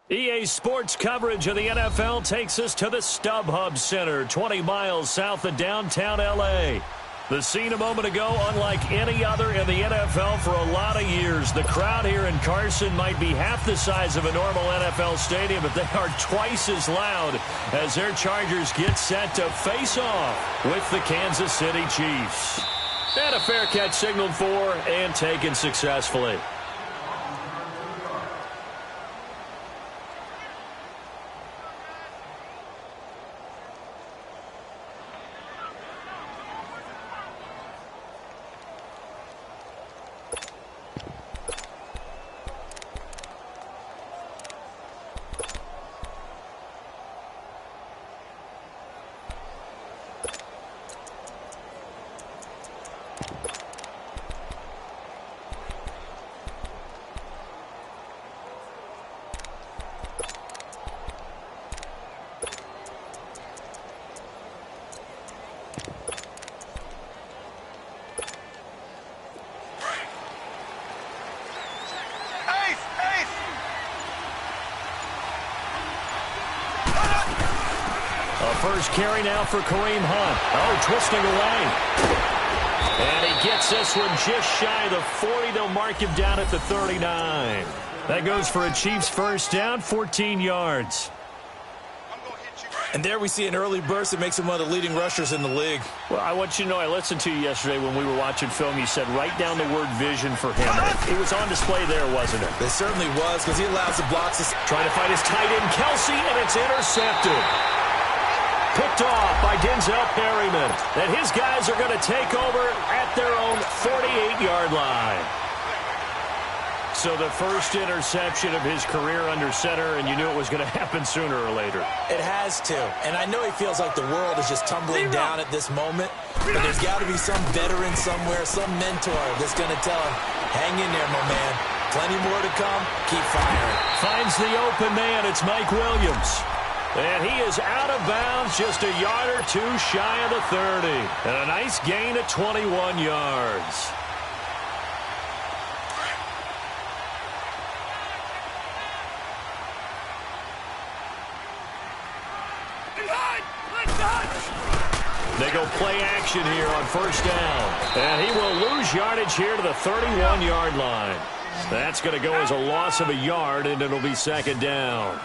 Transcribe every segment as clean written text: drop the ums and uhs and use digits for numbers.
EA Sports coverage of the NFL takes us to the StubHub Center, 20 miles south of downtown L.A. The scene a moment ago, unlike any other in the NFL for a lot of years. The crowd here in Carson might be half the size of a normal NFL stadium, but they are twice as loud as their Chargers get set to face off with the Kansas City Chiefs. And a fair catch signaled for and taken successfully. First carry now for Kareem Hunt. Oh, twisting away. And he gets this one just shy of the 40. They'll mark him down at the 39. That goes for a Chiefs first down, 14 yards. And there we see an early burst that makes him one of the leading rushers in the league. Well, I want you to know, I listened to you yesterday when we were watching film. You said write down the word vision for him. It was on display there, wasn't it? It certainly was, because he allows the blocks to... Trying to find his tight end, Kelsey, and it's intercepted. Picked off by Denzel Perryman. And his guys are going to take over at their own 48-yard line. So the first interception of his career under center, and you knew it was going to happen sooner or later. It has to. And I know he feels like the world is just tumbling down at this moment. But there's got to be some veteran somewhere, some mentor that's going to tell him, hang in there, my man. Plenty more to come. Keep firing. Finds the open man. It's Mike Williams. And he is out of bounds, just a yard or two shy of the 30. And a nice gain of 21 yards. They go play action here on first down. And he will lose yardage here to the 31-yard line. That's going to go as a loss of a yard, and it'll be second down.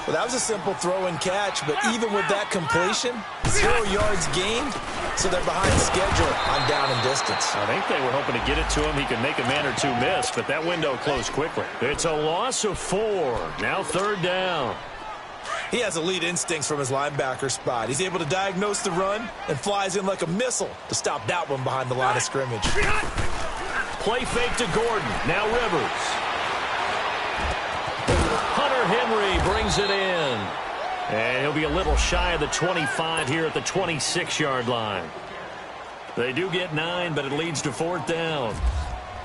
Well, that was a simple throw and catch, but even with that completion, 0 yards gained, so they're behind schedule on down and distance. I think they were hoping to get it to him. He could make a man or two miss, but that window closed quickly. It's a loss of 4. Now third down. He has elite instincts from his linebacker spot. He's able to diagnose the run and flies in like a missile to stop that one behind the line of scrimmage. Play fake to Gordon. Now Rivers. Hunter Henry brings it in. And he'll be a little shy of the 25 here at the 26-yard line. They do get 9, but it leads to fourth down.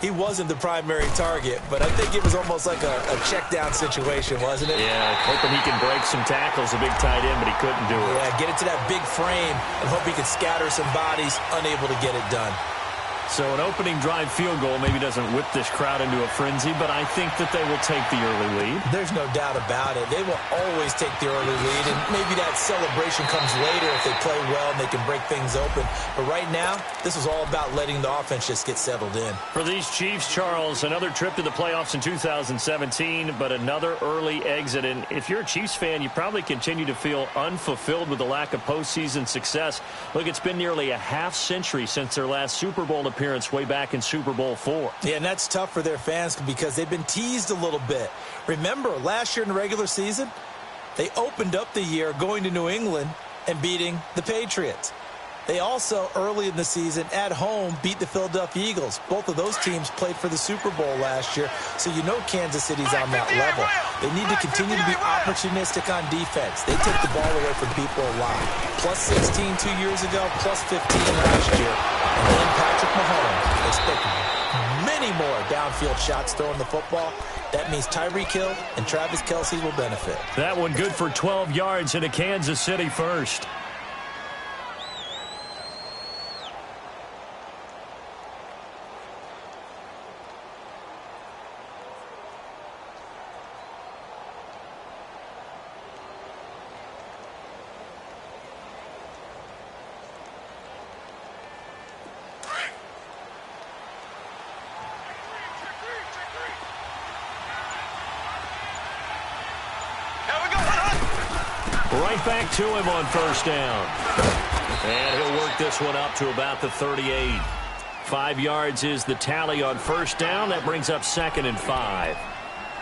He wasn't the primary target, but I think it was almost like a check-down situation, wasn't it? Yeah, hoping he can break some tackles, a big tight end, but he couldn't do it. Yeah, get it to that big frame and hope he can scatter some bodies, unable to get it done. So an opening drive field goal maybe doesn't whip this crowd into a frenzy, but I think that they will take the early lead. There's no doubt about it. They will always take the early lead, and maybe that celebration comes later if they play well and they can break things open. But right now, this is all about letting the offense just get settled in. For these Chiefs, Charles, another trip to the playoffs in 2017, but another early exit. And if you're a Chiefs fan, you probably continue to feel unfulfilled with the lack of postseason success. Look, it's been nearly a half-century since their last Super Bowl appearance way back in Super Bowl IV. Yeah, and that's tough for their fans because they've been teased a little bit. Remember, last year in the regular season, they opened up the year going to New England and beating the Patriots. They also, early in the season, at home, beat the Philadelphia Eagles. Both of those teams played for the Super Bowl last year, so you know Kansas City's on that level. They need to continue to be opportunistic on defense. They take the ball away from people a lot. Plus 16 2 years ago, plus 15 last year. And then Patrick Mahomes expected many more downfield shots throwing the football. That means Tyreek Hill and Travis Kelce will benefit. That one good for 12 yards into Kansas City first. Right back to him on first down. And he'll work this one up to about the 38. 5 yards is the tally on first down. That brings up 2nd and 5.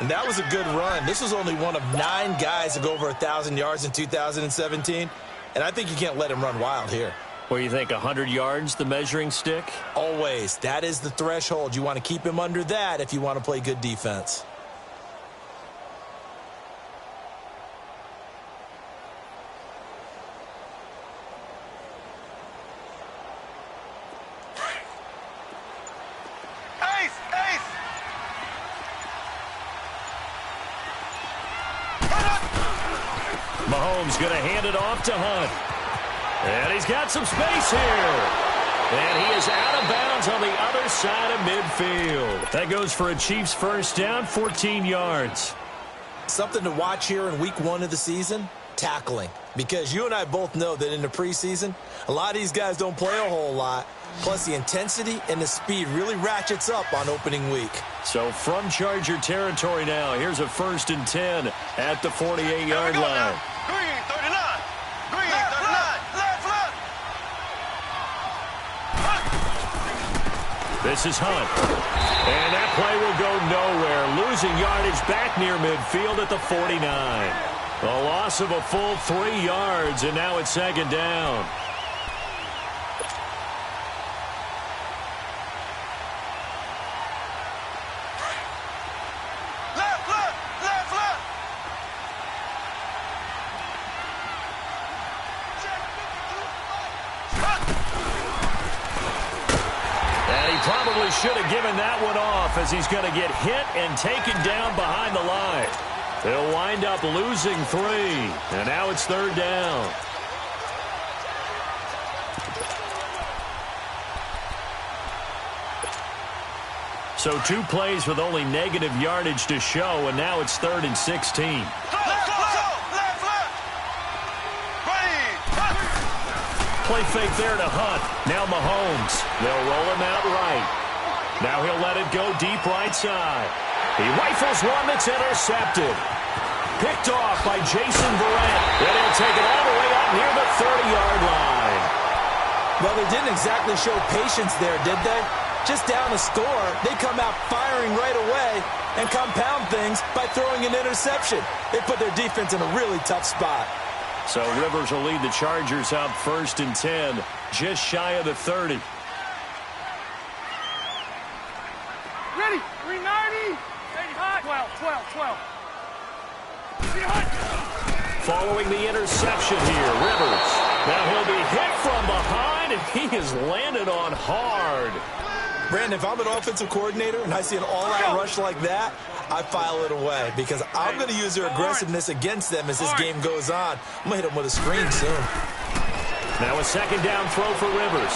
And that was a good run. This was only one of 9 guys to go over 1,000 yards in 2017. And I think you can't let him run wild here. What do you think, 100 yards, the measuring stick? Always. That is the threshold. You want to keep him under that if you want to play good defense. Mahomes going to hand it off to Hunt. And he's got some space here. And he is out of bounds on the other side of midfield. That goes for a Chiefs first down, 14 yards. Something to watch here in week 1 of the season, tackling. Because you and I both know that in the preseason, a lot of these guys don't play a whole lot. Plus, the intensity and the speed really ratchets up on opening week. So from Charger territory now, here's a 1st and 10 at the 48-yard line. Green, 39. Green, 39. Left. This is Hunt. And that play will go nowhere. Losing yardage back near midfield at the 49. A loss of a full 3 yards, and now it's 2nd down. Probably should have given that one off as he's going to get hit and taken down behind the line. They'll wind up losing 3, and now it's 3rd down. So 2 plays with only negative yardage to show, and now it's 3rd and 16. Play fake there to Hunt. Now Mahomes. They'll roll him out right. Now he'll let it go deep right side. He rifles one that's intercepted. Picked off by Jason Verrett. And he'll take it all the way up near the 30-yard line. Well, they didn't exactly show patience there, did they? Just down a score, they come out firing right away and compound things by throwing an interception. They put their defense in a really tough spot. So Rivers will lead the Chargers up 1st and 10, just shy of the 30. Ready? 390. 12. Following the interception here, Rivers. Now he'll be hit from behind, and he has landed on hard. Brandon, if I'm an offensive coordinator and I see an all-out rush like that, I file it away because I'm going to use their aggressiveness against them as this game goes on. I'm going to hit them with a screen soon. Now a 2nd down throw for Rivers.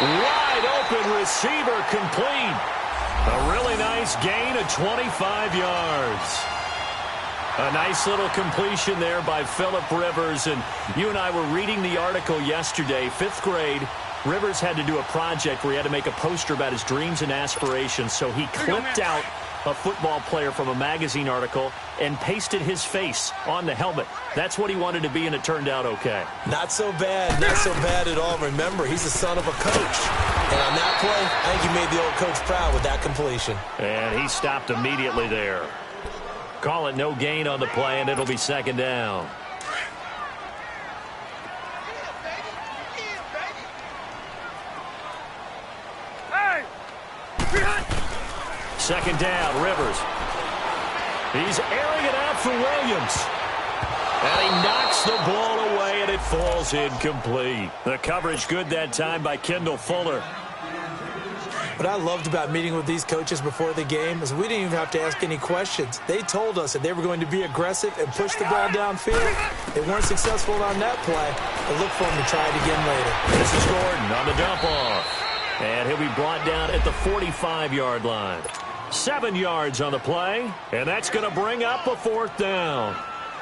Wide open receiver complete. A really nice gain of 25 yards. A nice little completion there by Phillip Rivers. And you and I were reading the article yesterday, 5th grade. Rivers had to do a project where he had to make a poster about his dreams and aspirations, so he clipped out a football player from a magazine article and pasted his face on the helmet. That's what he wanted to be, and it turned out okay. Not so bad. Not so bad at all. Remember, he's the son of a coach. And on that play, I think he made the old coach proud with that completion. And he stopped immediately there. Call it no gain on the play, and it'll be 2nd down. Second down, Rivers. He's airing it out for Williams. And he knocks the ball away, and it falls incomplete. The coverage good that time by Kendall Fuller. What I loved about meeting with these coaches before the game is we didn't even have to ask any questions. They told us that they were going to be aggressive and push the ball downfield. They weren't successful on that play, but look for them to try it again later. This is Gordon on the dump off. And he'll be brought down at the 45-yard line. 7 yards on the play, and that's going to bring up a 4th down.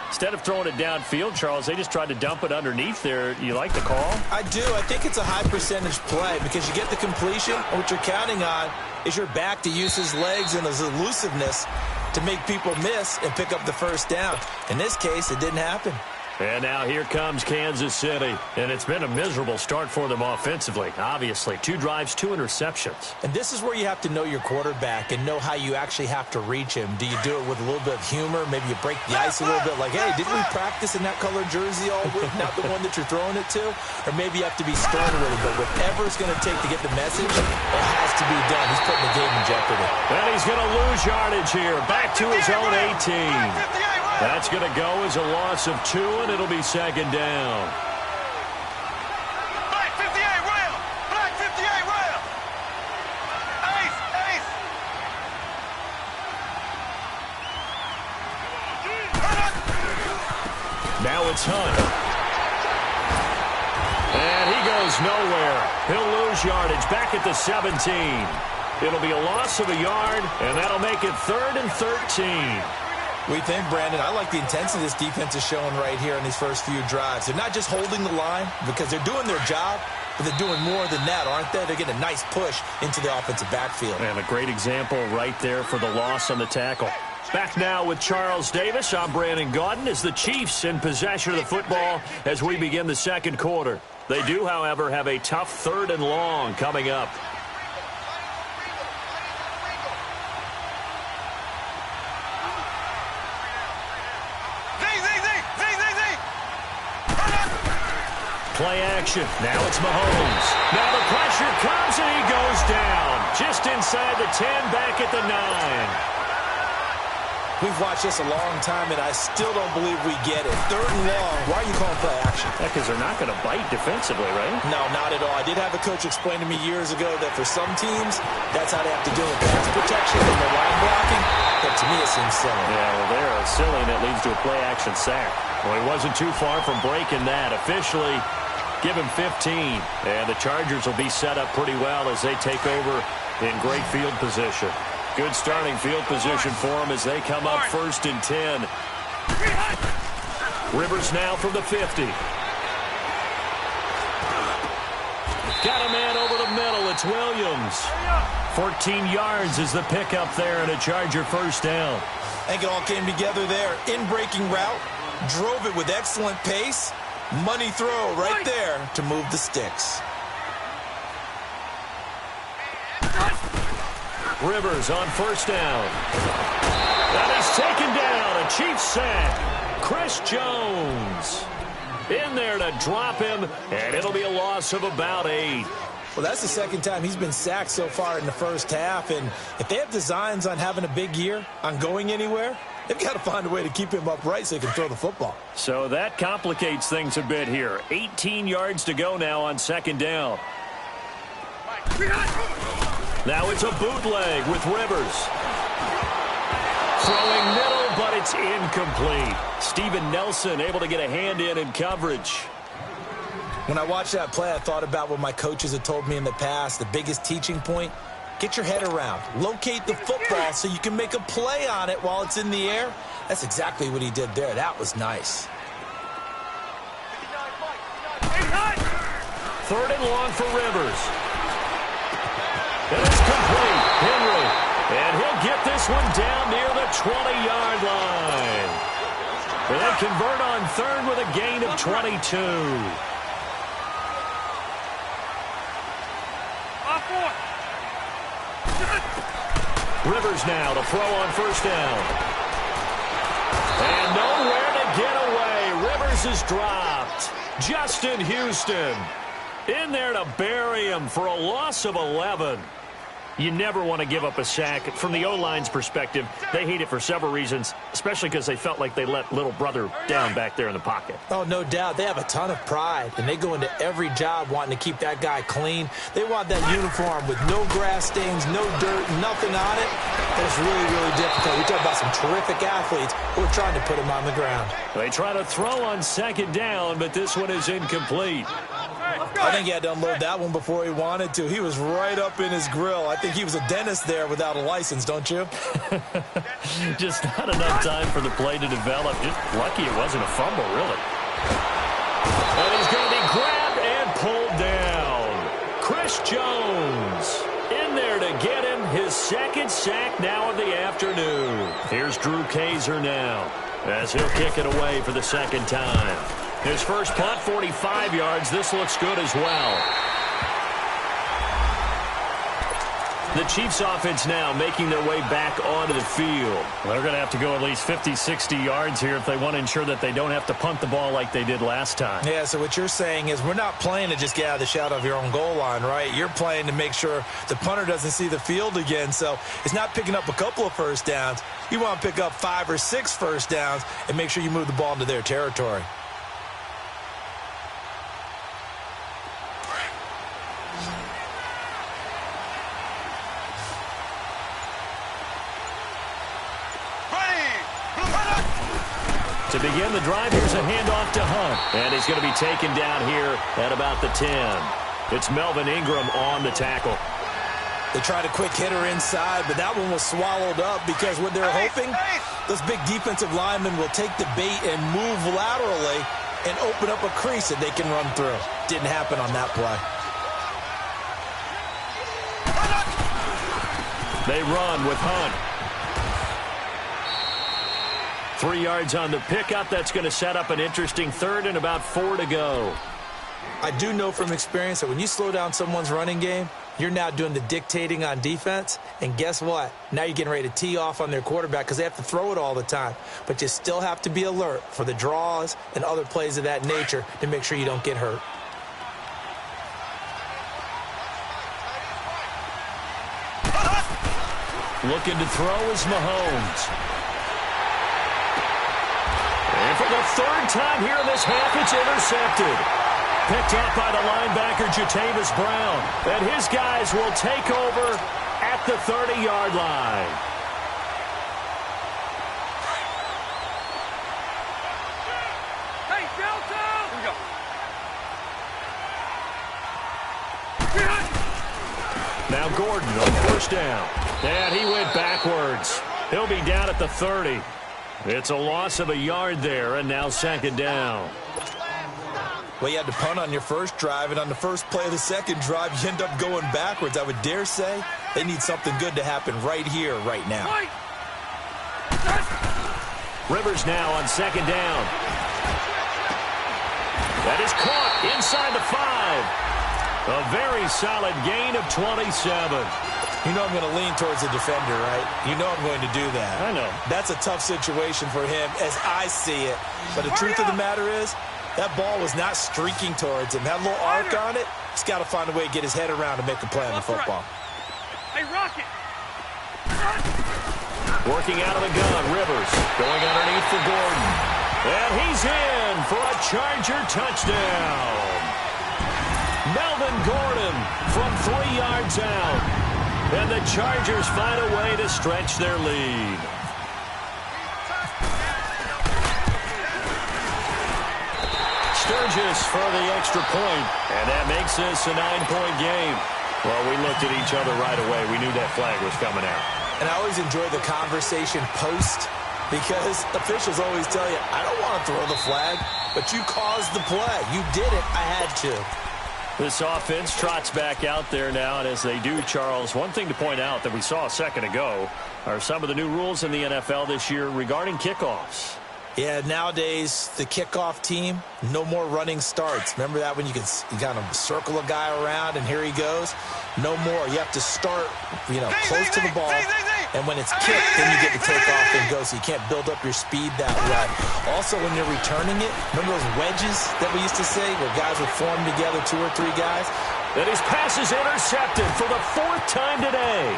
Instead of throwing it downfield, Charles, they just tried to dump it underneath there. You like the call? I do. I think it's a high percentage play because you get the completion, and what you're counting on is your back to use his legs and his elusiveness to make people miss and pick up the first down. In this case, it didn't happen. And now here comes Kansas City. And it's been a miserable start for them offensively. Obviously, 2 drives, 2 interceptions. And this is where you have to know your quarterback and know how you actually have to reach him. Do you do it with a little bit of humor? Maybe you break the ice a little bit like, hey, didn't we practice in that colored jersey all week, not the one that you're throwing it to? Or maybe you have to be stern with it. But whatever it's going to take to get the message, it has to be done. He's putting the game in jeopardy. And he's going to lose yardage here. Back to his own 18. That's going to go as a loss of 2, and it'll be second down. Black 58 rail. Black 58 rail. Ace, ace. Now it's Hunt. And he goes nowhere. He'll lose yardage back at the 17. It'll be a loss of a yard, and that'll make it 3rd and 13. We think, Brandon, I like the intensity this defense is showing right here in these first few drives. They're not just holding the line because they're doing their job, but they're doing more than that, aren't they? They're getting a nice push into the offensive backfield. And a great example right there for the loss on the tackle. Back now with Charles Davis. I'm Brandon Gaudin as the Chiefs in possession of the football as we begin the second quarter. They do, however, have a tough 3rd and long coming up. Play action. Now it's Mahomes. Now the pressure comes and he goes down. Just inside the 10, back at the 9. We've watched this a long time, and I still don't believe we get it. 3rd and long. Why are you calling play action? Because they're not going to bite defensively, right? No, not at all. I did have a coach explain to me years ago that for some teams, that's how they have to deal with pass protection and the line blocking. But to me, it seems silly. Yeah, well, they're silly, and it leads to a play action sack. Well, he wasn't too far from breaking that. Officially, give him 15. And the Chargers will be set up pretty well as they take over in great field position. Good starting field position for them as they come up 1st and 10. Rivers now from the 50. Got a man over the middle. It's Williams. 14 yards is the pickup there and a Charger first down. I think it all came together there. In-breaking route. Drove it with excellent pace. Money throw right there to move the sticks. Rivers on first down. And he's taken down. A Chiefs sack. Chris Jones in there to drop him, and it'll be a loss of about 8. Well, that's the second time he's been sacked so far in the first half, and if they have designs on having a big year, on going anywhere, they've got to find a way to keep him upright so he can throw the football. So that complicates things a bit here. 18 yards to go now on second down. Now it's a bootleg with Rivers. Throwing middle, but it's incomplete. Steven Nelson able to get a hand in coverage. When I watched that play, I thought about what my coaches had told me in the past. The biggest teaching point, get your head around. Locate the football so you can make a play on it while it's in the air. That's exactly what he did there. That was nice. 3rd and long for Rivers. And it's complete. Henry. And he'll get this one down near the 20-yard line. And they convert on 3rd with a gain of 22. Rivers now to throw on first down. And nowhere to get away. Rivers is dropped. Justin Houston in there to bury him for a loss of 11. You never want to give up a sack. From the O-line's perspective, they hate it for several reasons, especially because they felt like they let little brother down back there in the pocket. Oh, no doubt. They have a ton of pride, and they go into every job wanting to keep that guy clean. They want that uniform with no grass stains, no dirt, nothing on it. That's really, really difficult. We talk about some terrific athletes who are trying to put him on the ground. They try to throw on second down, but this one is incomplete. I think he had to unload that one before he wanted to. He was right up in his grill. I think he was a dentist there without a license, don't you? Just not enough time for the play to develop. Just lucky it wasn't a fumble, really. And he's going to be grabbed and pulled down. Chris Jones in there to get him his second sack now of the afternoon. Here's Drew Kaiser now as he'll kick it away for the second time. His first punt, 45 yards. This looks good as well. The Chiefs offense now making their way back onto the field. They're going to have to go at least 50, 60 yards here if they want to ensure that they don't have to punt the ball like they did last time. Yeah, so what you're saying is we're not playing to just get out of the shadow of your own goal line, right? You're playing to make sure the punter doesn't see the field again. So it's not picking up a couple of first downs. You want to pick up 5 or 6 first downs and make sure you move the ball into their territory. To begin the drive, here's a handoff to Hunt. And he's going to be taken down here at about the 10. It's Melvin Ingram on the tackle. They tried a quick hitter inside, but that one was swallowed up because what they're hoping, those big defensive linemen will take the bait and move laterally and open up a crease that they can run through. Didn't happen on that play. They run with Hunt. 3 yards on the pickup. That's going to set up an interesting third and about 4 to go. I do know from experience that when you slow down someone's running game, you're now doing the dictating on defense. And guess what? Now you're getting ready to tee off on their quarterback because they have to throw it all the time. But you still have to be alert for the draws and other plays of that nature to make sure you don't get hurt. Looking to throw is Mahomes. And for the third time here in this half, it's intercepted. Picked up by the linebacker, Jatavis Brown. And his guys will take over at the 30-yard line. Hey, Delta! Here we go. Now Gordon on first down. And he went backwards. He'll be down at the 30. It's a loss of a yard there, and now second down. Well, you had to punt on your first drive, and on the first play of the second drive, you end up going backwards. I would dare say they need something good to happen right here, right now. Rivers now on second down. That is caught inside the 5. A very solid gain of 27. You know I'm going to lean towards the defender, right? You know I'm going to do that. I know. That's a tough situation for him as I see it. But the truth of the matter is, that ball was not streaking towards him. That little arc on it, he's got to find a way to get his head around and make a play on the football. Hey, Rocket! Working out of the gun, Rivers going underneath for Gordon. And he's in for a Charger touchdown. Melvin Gordon from 3 yards out. And the Chargers find a way to stretch their lead. Sturgis for the extra point. And that makes this a 9-point game. Well, we looked at each other right away. We knew that flag was coming out. And I always enjoy the conversation post because officials always tell you, I don't want to throw the flag, but you caused the play. You did it. I had to. This offense trots back out there now, and as they do, Charles, one thing to point out that we saw a second ago are some of the new rules in the NFL this year regarding kickoffs. Yeah, nowadays, the kickoff team, no more running starts. Remember that when you kind of circle a guy around and here he goes? No more. You have to start, close to the ball. And when it's kicked, then you get to take off and go, so you can't build up your speed that way. Also, when you're returning it, remember those wedges that we used to say where guys would form together, 2 or 3 guys? And his pass is intercepted for the 4th time today.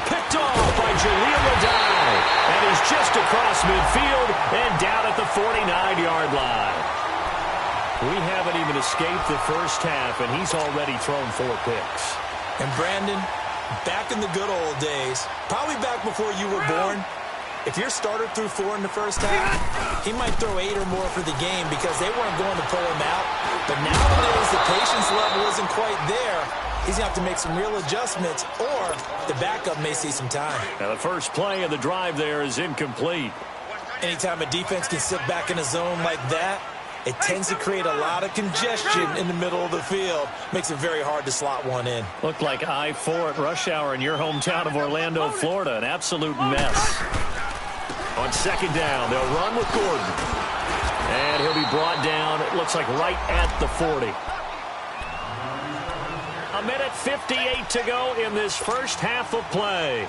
Picked off by Jaleel Adai. And he's just across midfield and down at the 49-yard line. We haven't even escaped the first half, and he's already thrown 4 picks. And Brandon, back in the good old days, probably back before you were born, if your starter threw 4 in the first half, he might throw 8 or more for the game because they weren't going to pull him out. But nowadays, the patience level isn't quite there. He's going to have to make some real adjustments, or the backup may see some time. Now, the first play of the drive there is incomplete. Anytime a defense can sit back in a zone like that, It tends to create a lot of congestion in the middle of the field. Makes it very hard to slot one in. Looked like I-4 at rush hour in your hometown of Orlando, Florida. An absolute mess. On second down, they'll run with Gordon. And he'll be brought down, it looks like right at the 40. A minute 58 to go in this first half of play.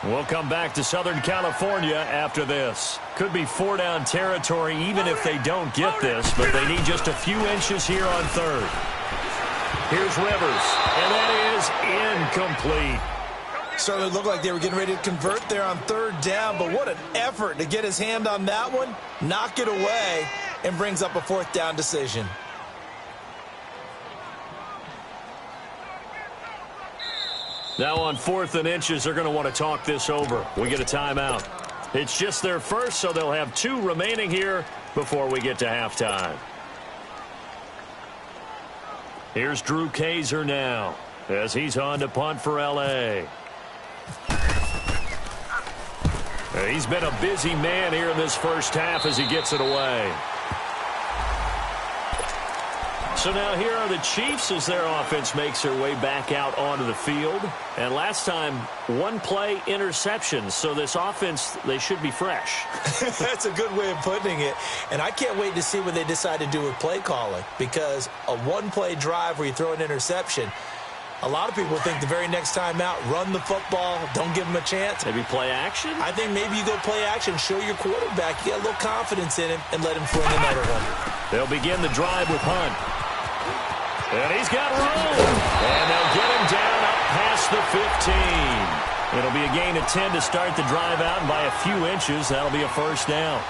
We'll come back to Southern California after this. Could be four-down territory even if they don't get this, but they need just a few inches here on third. Here's Rivers, and that is incomplete. Certainly looked like they were getting ready to convert there on third down, but what an effort to get his hand on that one, knock it away, and brings up a fourth down decision. Now on 4th and inches, they're going to want to talk this over. We get a timeout. It's just their first, so they'll have 2 remaining here before we get to halftime. Here's Drew Kaiser now as he's on to punt for L.A. He's been a busy man here in this first half as he gets it away. So now here are the Chiefs as their offense makes their way back out onto the field. And last time, 1-play interception. So this offense, they should be fresh. That's a good way of putting it. And I can't wait to see what they decide to do with play calling. Because a 1-play drive where you throw an interception, a lot of people think the very next time out, run the football, don't give them a chance. Maybe play action? I think maybe you go play action, show your quarterback, you get a little confidence in him, and let him fling another one. They'll begin the drive with Hunt. And he's got room. And they'll get him down up past the 15. It'll be a gain of 10 to start the drive out, and by a few inches, that'll be a first down.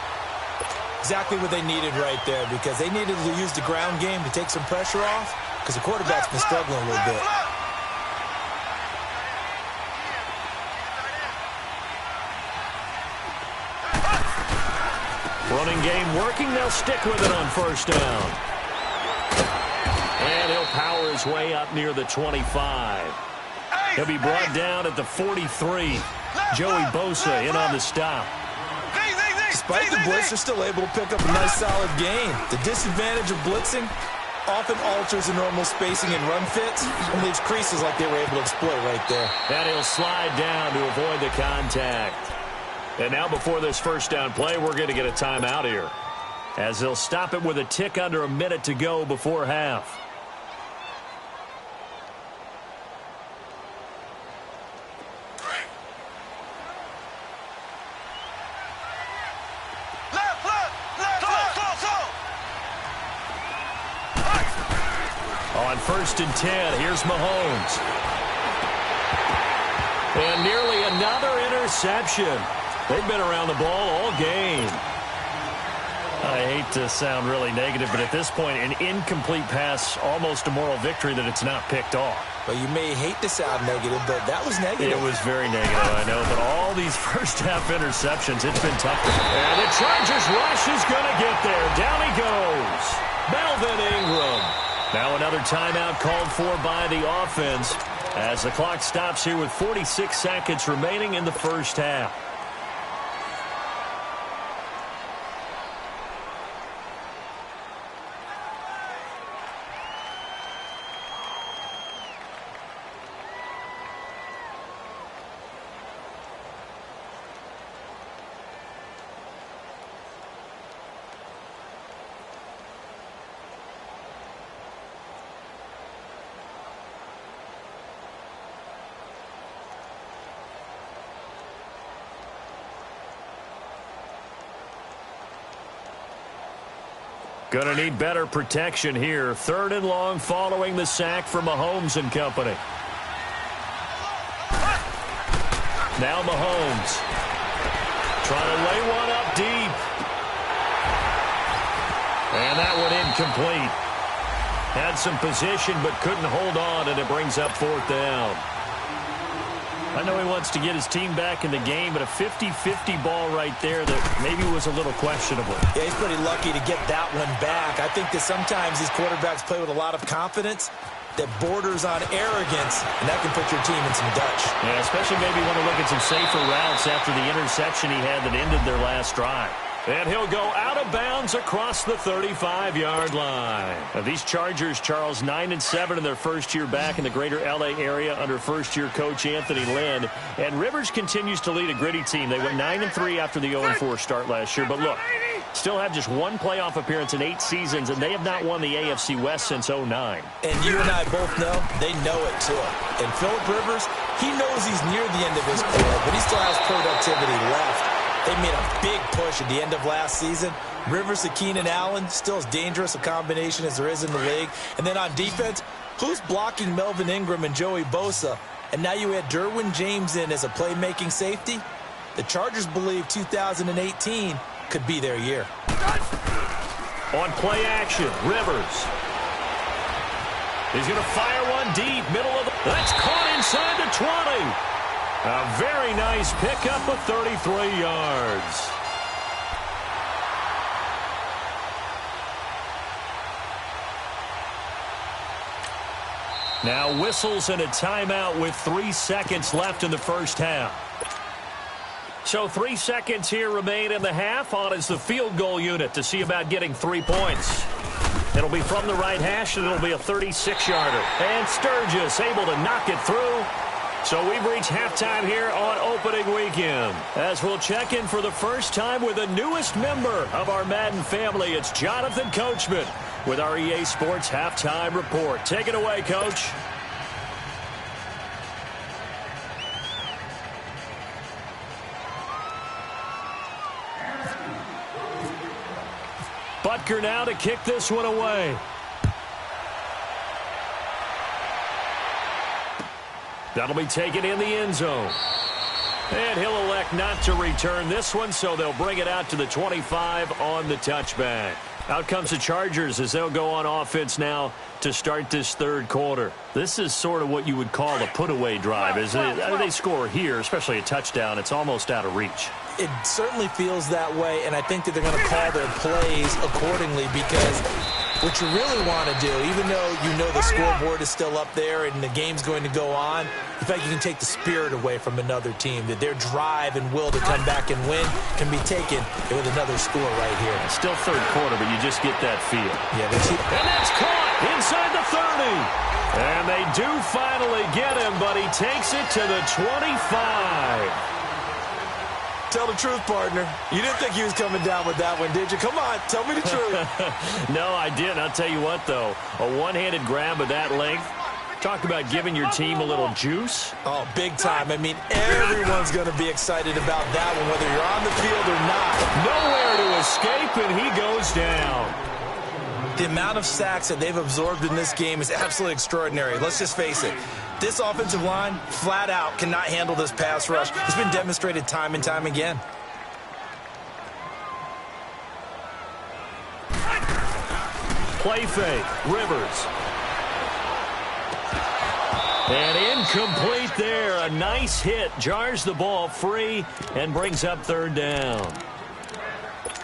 Exactly what they needed right there, because they needed to use the ground game to take some pressure off, because the quarterback's been struggling a little bit. Running game working. They'll stick with it on first down. And he'll power his way up near the 25. He'll be brought down at the 43. Joey Bosa in on the stop. Despite the blitz, they're still able to pick up a nice solid gain. The disadvantage of blitzing often alters the normal spacing and run fits and leaves creases like they were able to exploit right there. And he'll slide down to avoid the contact. And now before this first down play, we're going to get a timeout here, as they'll stop it with a tick under a minute to go before half. On 1st and 10, here's Mahomes. And nearly another interception. They've been around the ball all game. I hate to sound really negative, but at this point, an incomplete pass, almost a moral victory that it's not picked off. Well, you may hate to sound negative, but that was negative. It was very negative, I know. But all these first-half interceptions, it's been tough. And the Chargers rush is going to get there. Down he goes. Melvin Ingram. Now another timeout called for by the offense as the clock stops here with 46 seconds remaining in the first half. Going to need better protection here. 3rd and long following the sack from Mahomes and company. Now Mahomes trying to lay one up deep. And that one incomplete. Had some position but couldn't hold on, and it brings up 4th down. I know he wants to get his team back in the game, but a 50-50 ball right there that maybe was a little questionable. Yeah, he's pretty lucky to get that one back. I think that sometimes these quarterbacks play with a lot of confidence that borders on arrogance, and that can put your team in some dutch. Yeah, especially maybe want to look at some safer routes after the interception he had that ended their last drive. And he'll go out of bounds across the 35-yard line. Now, these Chargers, Charles, 9-7 in their first year back in the greater L.A. area under first-year coach Anthony Lynn. And Rivers continues to lead a gritty team. They went 9-3 after the 0-4 start last year. But look, still have just one playoff appearance in 8 seasons, and they have not won the AFC West since 2009. And you and I both know they know it, too. And Phillip Rivers, he knows he's near the end of his career, but he still has productivity left. They made a big push at the end of last season. Rivers to Keenan Allen, still as dangerous a combination as there is in the league. And then on defense, who's blocking Melvin Ingram and Joey Bosa? And now you add Derwin James in as a playmaking safety. The Chargers believe 2018 could be their year. On play action, Rivers. He's going to fire one deep, middle of the... That's caught inside the 20. A very nice pickup of 33 yards. Now whistles and a timeout with 3 seconds left in the first half. So 3 seconds here remain in the half. On is the field goal unit to see about getting 3 points. It'll be from the right hash, and it'll be a 36-yarder. And Sturgis able to knock it through. So we've reached halftime here on opening weekend. As we'll check in for the first time with the newest member of our Madden family, it's Jonathan Coachman with our EA Sports Halftime Report. Take it away, Coach. Butker now to kick this one away. That'll be taken in the end zone. And he'll elect not to return this one, so they'll bring it out to the 25 on the touchback. Out comes the Chargers as they'll go on offense now to start this third quarter. This is sort of what you would call a put-away drive, isn't it? I mean, they score here, especially a touchdown. It's almost out of reach. It certainly feels that way, and I think that they're going to call their plays accordingly because what you really want to do, even though you know the scoreboard is still up there and the game's going to go on, in fact, you can take the spirit away from another team, that their drive and will to come back and win can be taken with another score right here. It's still third quarter, but you just get that feel. Yeah, and that's caught inside the 30. And they do finally get him, but he takes it to the 25. Tell the truth, partner. You didn't think he was coming down with that one, did you? Come on, tell me the truth. No, I didn't. I'll tell you what, though. A one-handed grab of that length. Talk about giving your team a little juice. Oh, big time. I mean, everyone's going to be excited about that one, whether you're on the field or not. Nowhere to escape, and he goes down. The amount of sacks that they've absorbed in this game is absolutely extraordinary. Let's just face it. This offensive line, flat out, cannot handle this pass rush. It's been demonstrated time and time again. Play fake, Rivers. And incomplete there. A nice hit. Jars the ball free and brings up third down.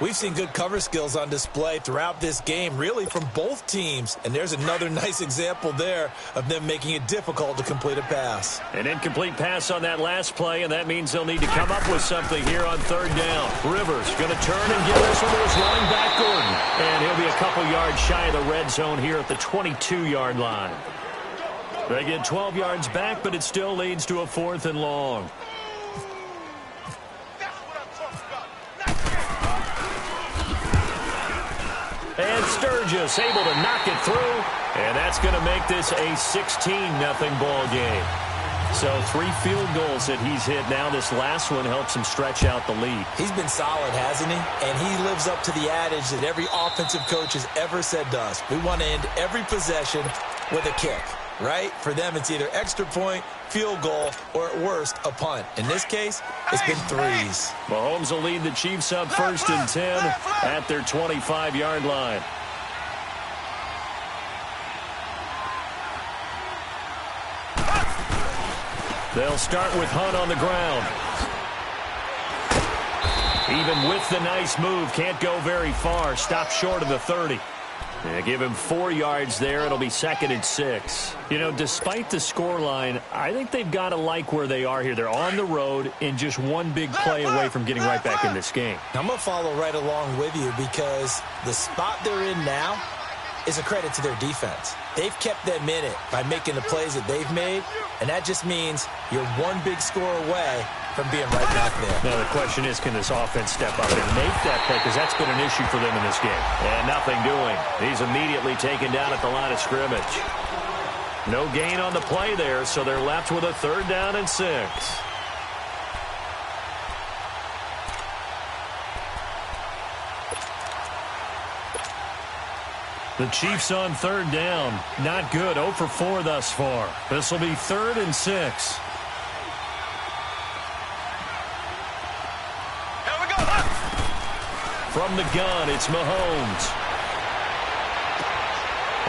We've seen good cover skills on display throughout this game, really from both teams. And there's another nice example there of them making it difficult to complete a pass. An incomplete pass on that last play, and that means they'll need to come up with something here on third down. Rivers going to turn and give this one to his running back, Gordon. And he'll be a couple yards shy of the red zone here at the 22-yard line. They get 12 yards back, but it still leads to a 4th and long. And Sturgis able to knock it through. And that's going to make this a 16-0 ball game. So 3 field goals that he's hit now. This last one helps him stretch out the lead. He's been solid, hasn't he? And he lives up to the adage that every offensive coach has ever said to us. We want to end every possession with a kick, right? For them, it's either extra point, field goal, or at worst, a punt. In this case, it's been 3s. Mahomes will lead the Chiefs up 1st and 10 at their 25-yard line. They'll start with Hunt on the ground. Even with the nice move, can't go very far. Stopped short of the 30. Yeah, give him 4 yards there. It'll be 2nd and 6. You know, despite the scoreline, I think they've got to like where they are here. They're on the road and just one big play away from getting right back in this game. I'm going to follow right along with you because the spot they're in now is a credit to their defense. They've kept them in it by making the plays that they've made, and that just means you're one big score away from being right back there. Now the question is, can this offense step up and make that play? Because that's been an issue for them in this game. And nothing doing. He's immediately taken down at the line of scrimmage. No gain on the play there, so they're left with a 3rd down and 6. The Chiefs on 3rd down. Not good. 0 for 4 thus far. This will be 3rd and 6. From the gun, it's Mahomes.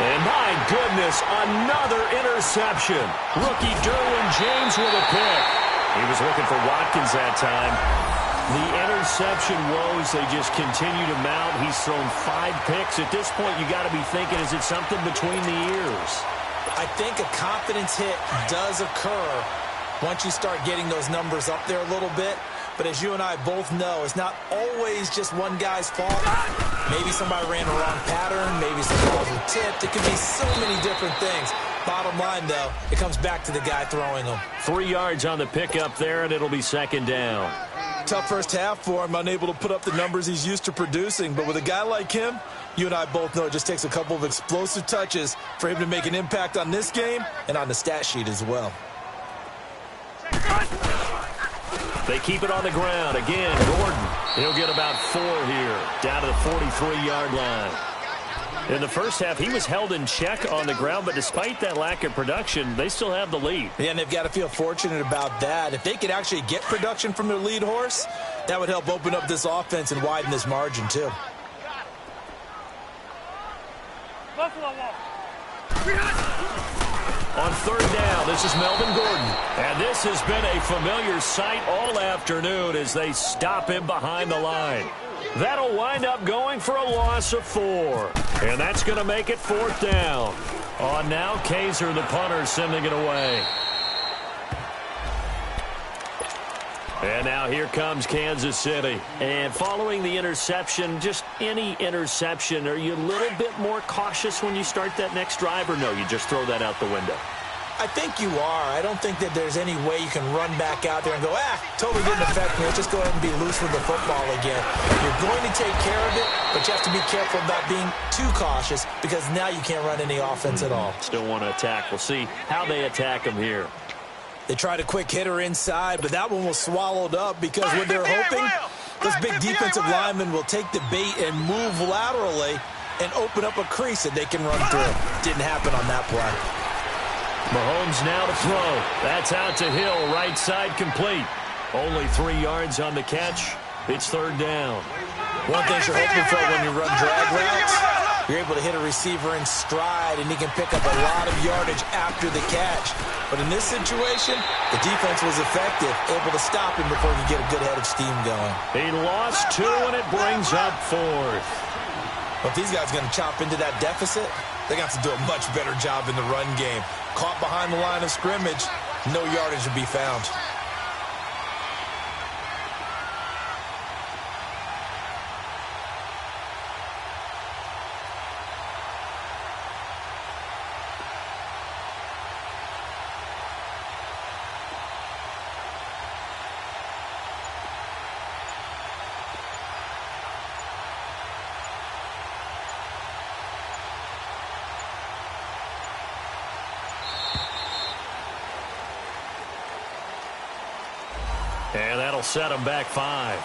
And my goodness, another interception. Rookie Derwin James with a pick. He was looking for Watkins that time. The interception woes, they just continue to mount. He's thrown 5 picks. At this point, you got to be thinking, is it something between the ears? I think a confidence hit does occur once you start getting those numbers up there a little bit. But as you and I both know, it's not always just one guy's fault. Maybe somebody ran the wrong pattern. Maybe some balls were tipped. It could be so many different things. Bottom line, though, it comes back to the guy throwing them. 3 yards on the pickup there, and it'll be 2nd down. Tough first half for him, unable to put up the numbers he's used to producing. But with a guy like him, you and I both know it just takes a couple of explosive touches for him to make an impact on this game and on the stat sheet as well. They keep it on the ground. Again, Gordon. He'll get about 4 here, down to the 43-yard line. In the first half, he was held in check on the ground, but despite that lack of production, they still have the lead. Yeah, and they've got to feel fortunate about that. If they could actually get production from their lead horse, that would help open up this offense and widen this margin, too. On 3rd down, this is Melvin Gordon. And this has been a familiar sight all afternoon as they stop him behind the line. That'll wind up going for a loss of 4. And that's going to make it 4th down. On now, Kaiser, the punter, sending it away. And now here comes Kansas City. And following the interception, just any interception, are you a little bit more cautious when you start that next drive, or no, you just throw that out the window? I think you are. I don't think that there's any way you can run back out there and go, totally didn't affect me. Let's just go ahead and be loose with the football again. You're going to take care of it, but you have to be careful about being too cautious because now you can't run any offense at all. Still want to attack. We'll see how they attack him here. They tried a quick hitter inside, but that one was swallowed up because what they're hoping, those big defensive linemen will take the bait and move laterally and open up a crease that they can run through. Didn't happen on that play. Mahomes now to throw. That's out to Hill, right side complete. Only 3 yards on the catch. It's 3rd down. One thing you're hoping for when you run drag routes, you're able to hit a receiver in stride, and he can pick up a lot of yardage after the catch. But in this situation, the defense was effective, able to stop him before he could get a good head of steam going. He lost 2, and it brings up 4th. But if these guys are going to chop into that deficit, they got to do a much better job in the run game. Caught behind the line of scrimmage, no yardage to be found. And that'll set them back 5.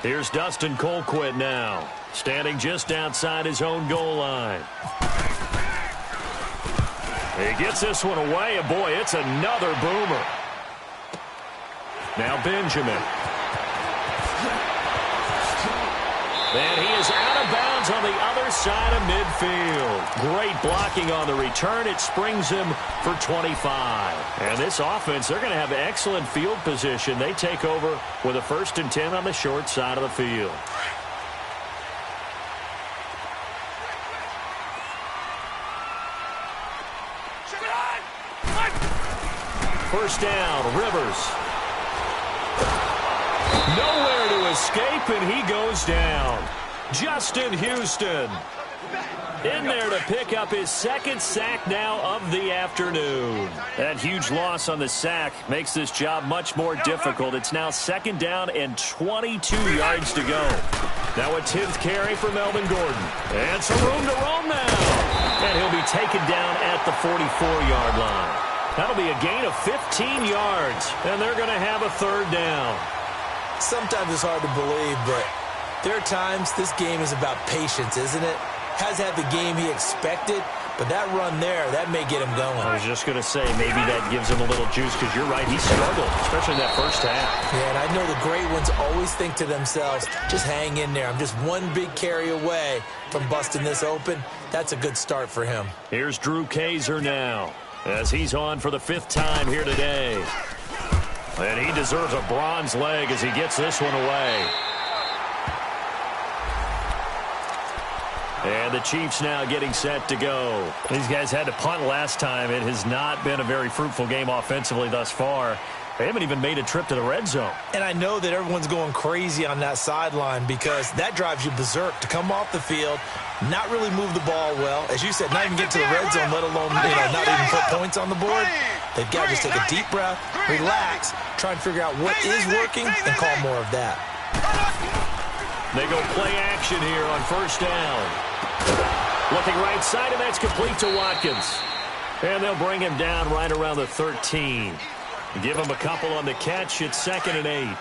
Here's Dustin Colquitt now, standing just outside his own goal line. He gets this one away, and boy, it's another boomer. Now Benjamin. And he is out of bounds on the other side of midfield. Great blocking on the return. It springs him for 25. And this offense, they're going to have excellent field position. They take over with a 1st and 10 on the short side of the field. First down, Rivers. Nowhere to escape, and he goes down. Justin Houston in there to pick up his 2nd sack now of the afternoon. That huge loss on the sack makes this job much more difficult. It's now 2nd down and 22 yards to go. Now a 10th carry for Melvin Gordon. And some room to roam now. And he'll be taken down at the 44-yard line. That'll be a gain of 15 yards, and they're going to have a 3rd down. Sometimes it's hard to believe, but there are times this game is about patience, isn't it? Has had the game he expected, but that run there, that may get him going. I was just going to say, maybe that gives him a little juice, because you're right, he struggled, especially in that first half. Yeah, and I know the great ones always think to themselves, just hang in there. I'm just one big carry away from busting this open. That's a good start for him. Here's Drew Kaiser now, as he's on for the 5th time here today. And he deserves a bronze leg as he gets this one away. And the Chiefs now getting set to go. These guys had to punt last time. It has not been a very fruitful game offensively thus far. They haven't even made a trip to the red zone. And I know that everyone's going crazy on that sideline because that drives you berserk to come off the field, not really move the ball well. As you said, not even get to the red zone, let alone not even put points on the board. They've got to just take a deep breath, relax, try and figure out what is working, and call more of that. They go play action here on 1st down. Looking right side, and that's complete to Watkins. And they'll bring him down right around the 13. Give him a couple on the catch. It's 2nd and 8.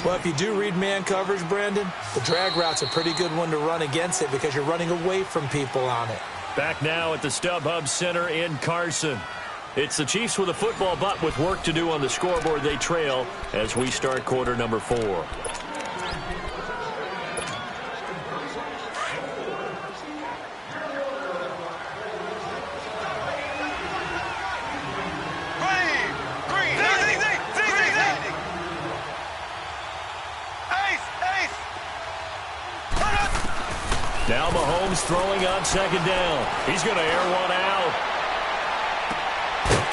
Well, if you do read man coverage, Brandon, the drag route's a pretty good one to run against it because you're running away from people on it. Back now at the StubHub Center in Carson. It's the Chiefs with a football, but with work to do on the scoreboard. They trail as we start quarter number 4. Now Mahomes throwing on 2nd down. He's going to air one out.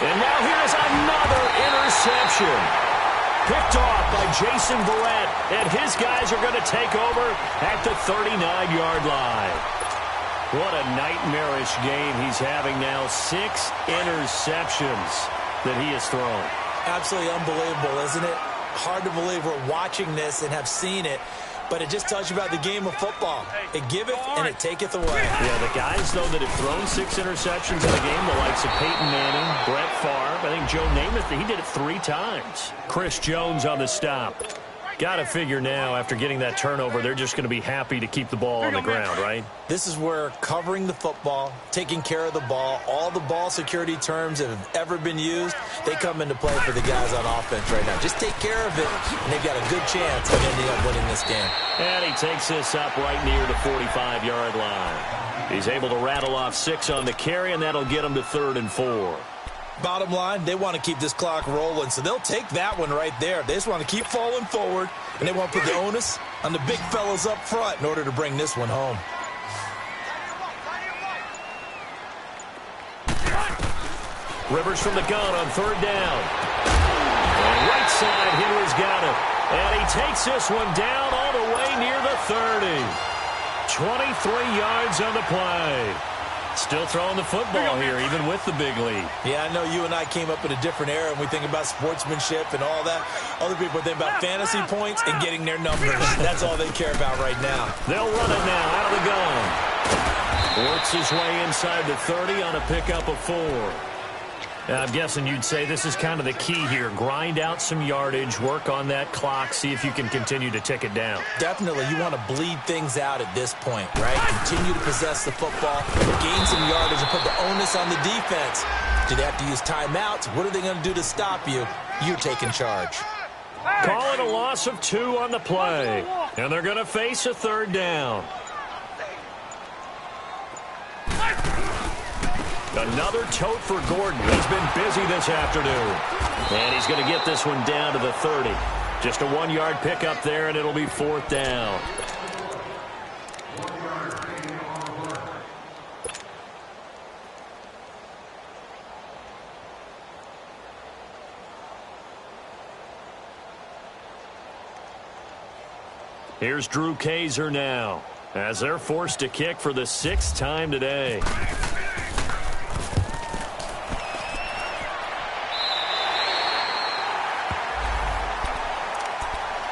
And now here's another interception. Picked off by Jason Verrett. And his guys are going to take over at the 39-yard line. What a nightmarish game he's having now. 6 interceptions that he has thrown. Absolutely unbelievable, isn't it? Hard to believe we're watching this and have seen it. But it just tells you about the game of football. It giveth and it taketh away. Yeah, the guys, though, that have thrown 6 interceptions in the game, the likes of Peyton Manning, Brett Favre, I think Joe Namath, he did it 3 times. Chris Jones on the stop. Got to figure now, after getting that turnover, they're just going to be happy to keep the ball on the ground, right? This is where covering the football, taking care of the ball, all the ball security terms that have ever been used, they come into play for the guys on offense right now. Just take care of it, and they've got a good chance of ending up winning this game. And he takes this up right near the 45-yard line. He's able to rattle off 6 on the carry, and that'll get him to 3rd and 4. Bottom line, they want to keep this clock rolling, so they'll take that one right there. They just want to keep falling forward, and they want to put the onus on the big fellas up front in order to bring this one home. Rivers from the gun on 3rd down. And right side, Henry's got it. And he takes this one down all the way near the 30. 23 yards on the play. Still throwing the football here, even with the big lead. Yeah, I know you and I came up in a different era, and we think about sportsmanship and all that. Other people think about fantasy points and getting their numbers. That's all they care about right now. They'll run it now out of the gun. Works his way inside the 30 on a pickup of 4. I'm guessing you'd say this is kind of the key here. Grind out some yardage, work on that clock, see if you can continue to tick it down. Definitely. You want to bleed things out at this point, right? Continue to possess the football, gain some yardage, and put the onus on the defense. Do they have to use timeouts? What are they going to do to stop you? You're taking charge. Call it a loss of 2 on the play. And they're going to face a third down. Another tote for Gordon. He's been busy this afternoon. And he's going to get this one down to the 30. Just a 1-yard pickup there, and it'll be 4th down. Here's Drew Kaiser now, as they're forced to kick for the 6th time today.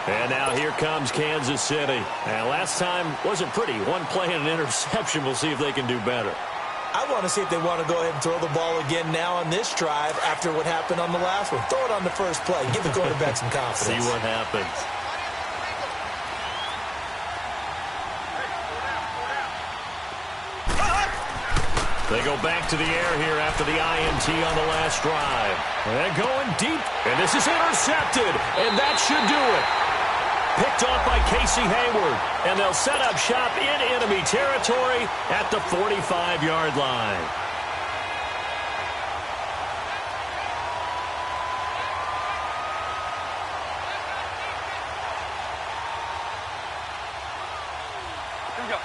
And now here comes Kansas City. And last time wasn't pretty. One play and an interception. We'll see if they can do better. I want to see if they want to go ahead and throw the ball again now on this drive after what happened on the last one. Throw it on the first play. Give the quarterback some confidence. See what happens. They go back to the air here after the INT on the last drive. And going deep. And this is intercepted. And that should do it. Picked off by Casey Hayward. And they'll set up shop in enemy territory at the 45-yard line. Here we go.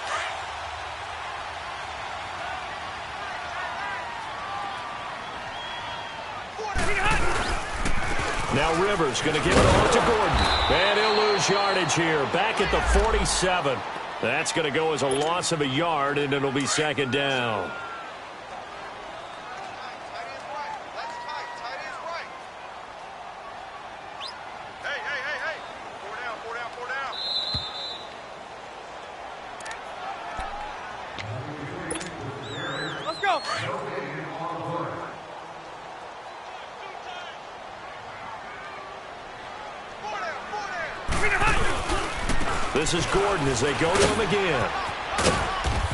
Now Rivers going to give it off to Gordon. And he'll lose yardage here. Back at the 47. That's going to go as a loss of a yard, and it'll be 2nd down. Let's go. This is Gordon as they go to him again.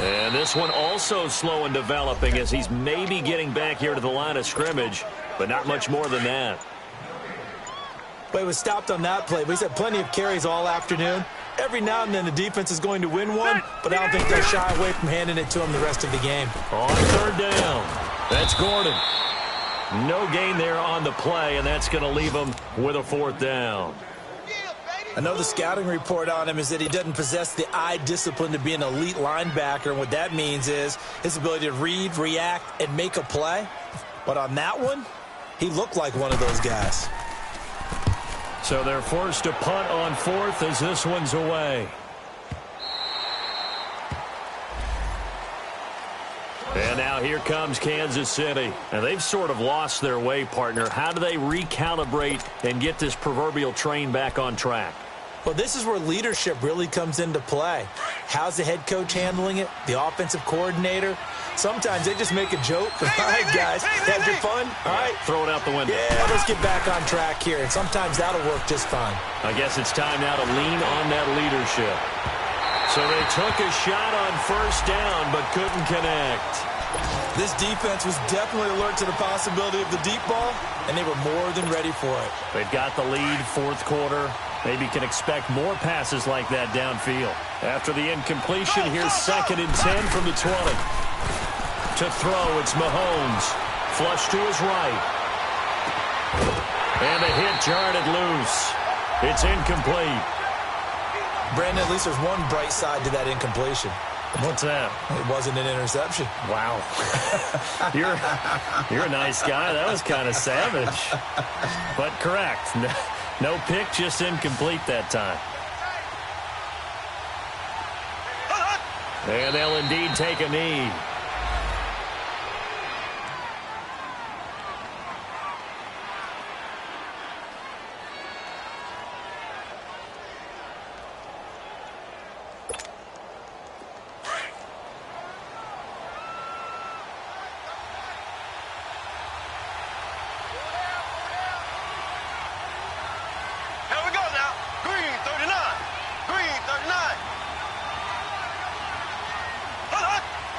And this one also slow in developing as he's maybe getting back here to the line of scrimmage, but not much more than that. But he was stopped on that play, but he's had plenty of carries all afternoon. Every now and then the defense is going to win one, but I don't think they'll shy away from handing it to him the rest of the game. On 3rd down, that's Gordon. No gain there on the play, and that's going to leave him with a 4th down. I know the scouting report on him is that he doesn't possess the eye discipline to be an elite linebacker, and what that means is his ability to read, react, and make a play. But on that one, he looked like one of those guys. So they're forced to punt on 4th as this one's away. And now here comes Kansas City. And they've sort of lost their way, partner. How do they recalibrate and get this proverbial train back on track? Well, this is where leadership really comes into play. How's the head coach handling it? The offensive coordinator? Sometimes they just make a joke. All right, guys, had your fun? All right. Throw it out the window. Yeah, let's get back on track here. And sometimes that'll work just fine. I guess it's time now to lean on that leadership. So they took a shot on 1st down, but couldn't connect. This defense was definitely alert to the possibility of the deep ball, and they were more than ready for it. They've got the lead, 4th quarter. Maybe can expect more passes like that downfield. After the incompletion, here's 2nd and 10 from the 20. To throw, it's Mahomes. Flush to his right. And a hit jarred it loose. It's incomplete. Brandon, at least there's one bright side to that incompletion. What's that? It wasn't an interception. Wow. You're a nice guy. That was kind of savage. But correct. No pick, just incomplete that time. And they'll indeed take a knee.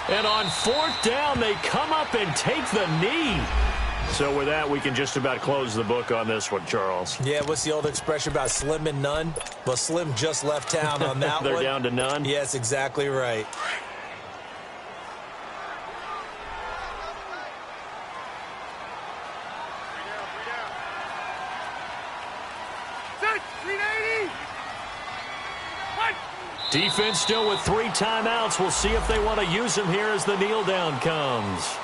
And on 4th down, they come up and take the knee. So with that, we can just about close the book on this one, Charles. Yeah, what's the old expression about slim and none? Well, Slim just left town on that They're one. down to none? Yes, exactly right. Defense still with 3 timeouts. We'll see if they want to use them here as the kneel down comes.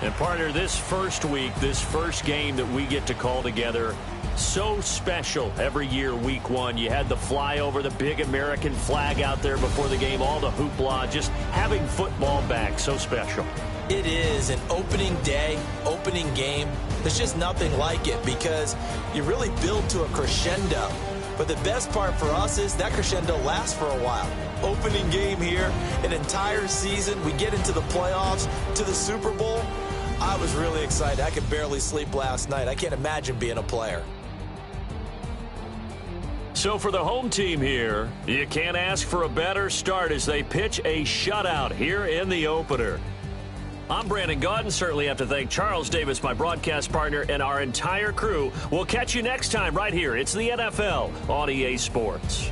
And partner, this first week, this first game that we get to call together, so special every year, week 1. You had the flyover, the big American flag out there before the game, all the hoopla, just having football back, so special. It is an opening day, opening game. There's just nothing like it because you really build to a crescendo. But the best part for us is that crescendo lasts for a while. Opening game here, an entire season. We get into the playoffs, to the Super Bowl. I was really excited. I could barely sleep last night. I can't imagine being a player. So for the home team here, you can't ask for a better start as they pitch a shutout here in the opener. I'm Brandon Gaudin. Certainly have to thank Charles Davis, my broadcast partner, and our entire crew. We'll catch you next time right here. It's the NFL on EA Sports.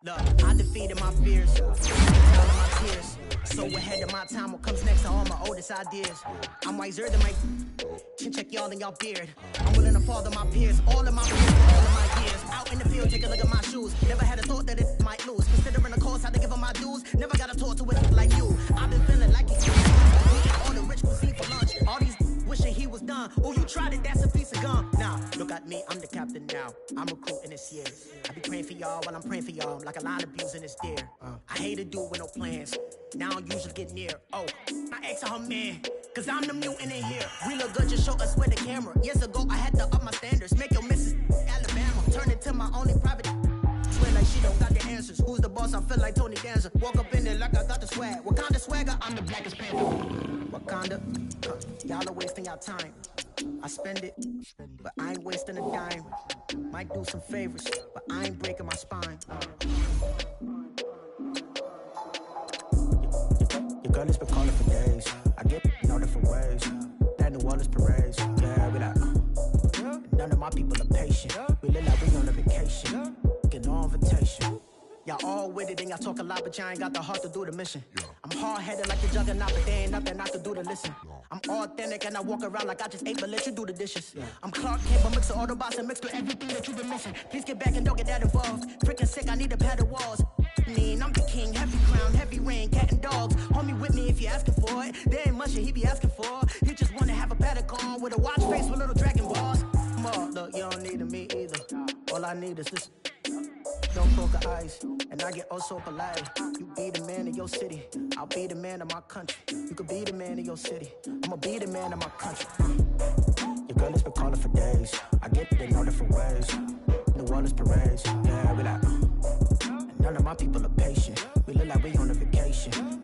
Look, I defeated my fears, down on my tears. So ahead of my time, what comes next are all my oldest ideas. I'm wiser than my chin check y'all in y'all beard. I'm willing to father my peers, all of my peers, all of my years. Out in the field, take a look at my shoes. Never had a thought that it might lose. Considering the cost, how to give them my dues. Never got a talk to it like you. I've been feeling like it's all the rich cuisine for lunch. All these wishing he was done. Oh, you tried it, that's a piece of gum. Now, look at me, I'm the captain now. I'm recruiting this year. I be praying for y'all while I'm praying for y'all. Like a line of abusing this deer. I hate to do it with no plans. Now I don't usually get near. Oh, I ex her man. Cause I'm the mutant in here. We look good, just show us where the camera. Years ago, I had to up my standards. Make your missus Alabama. Turn it to my only private. Swear like she don't got the answers. Who's the boss? I feel like Tony Danza. Walk up in there like I got the swag. Wakanda swagger, I'm the blackest panther. Wakanda, y'all are wasting your time. I spend it, but I ain't wasting a dime. Might do some favors, but I ain't breaking my spine. Your girl has been calling for days. I get in all different ways. That New Orleans parades. Yeah, we like, none of my people are patient. We look like we on a vacation. Get no invitation. Y'all all with it and y'all talk a lot, but y'all ain't got the heart to do the mission. I'm hard-headed like the juggernaut, but there ain't nothing I can do to listen. I'm authentic and I walk around like I just ate, but let you do the dishes. I'm Clark Kent, but mix the Autobots and mix with everything that you've been missing. Please get back and don't get that involved. Freaking sick, I need a padded walls. I'm the king, heavy crown, heavy rain, cat and dogs. Homie with me if you're asking for it. There ain't much that he be asking for. He just wanna have a paddock on with a watch face with little dragon balls. Look, you don't need me either. All I need is this. Don't poker eyes, and I get oh so polite. You be the man of your city, I'll be the man of my country. You could be the man of your city, I'ma be the man of my country. Your girl has been calling for days. I get it in all different ways. New Orleans parades, yeah, we like. None of my people are patient. We look like we on a vacation.